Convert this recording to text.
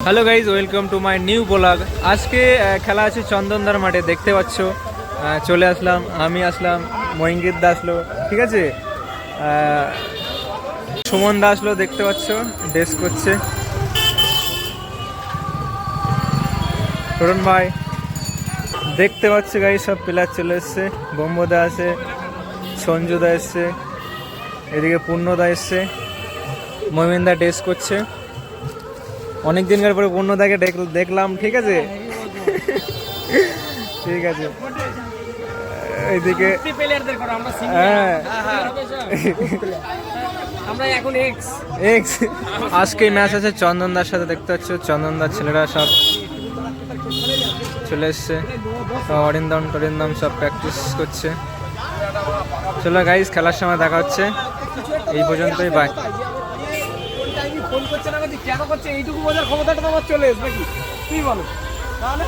Hello guys, welcome to my new blog. আজকে খেলা আছে চন্দনদার মাঠে, দেখতে পাচ্ছ। চলে আসলাম, আমি আসলাম, মহিঙ্গির দা আসলো, ঠিক আছে। সুমন দা আসলো, দেখতে পাচ্ছ, ড্রেস করছে। তরুণ ভাই দেখতে পাচ্ছি, গাইজ সব প্লেয়ার চলে এসছে। বোম্বদা আছে, সঞ্জুদা এসছে, এদিকে পূর্ণদা এসছে, মমিনদা ড্রেস করছে। অনেক দিনকার পরে পূর্ণদাকে দেখলাম, ঠিক আছে। ঠিক আছে, এইদিকে হ্যাঁ এক্স। আজকে ম্যাচ আছে চন্দনদার সাথে, দেখতে পাচ্ছ চন্দনদার ছেলেরা সব চলে এসছে। অরিন্দম সব প্র্যাকটিস করছে। চলো গাইজ, খেলার সময় দেখা হচ্ছে। এই পর্যন্তই, বাই। ফোন করছে না, কেন করছে এইটুকু বোঝার ক্ষমতাটা তোমার চলে এসবে কি, তুই বলো তাহলে।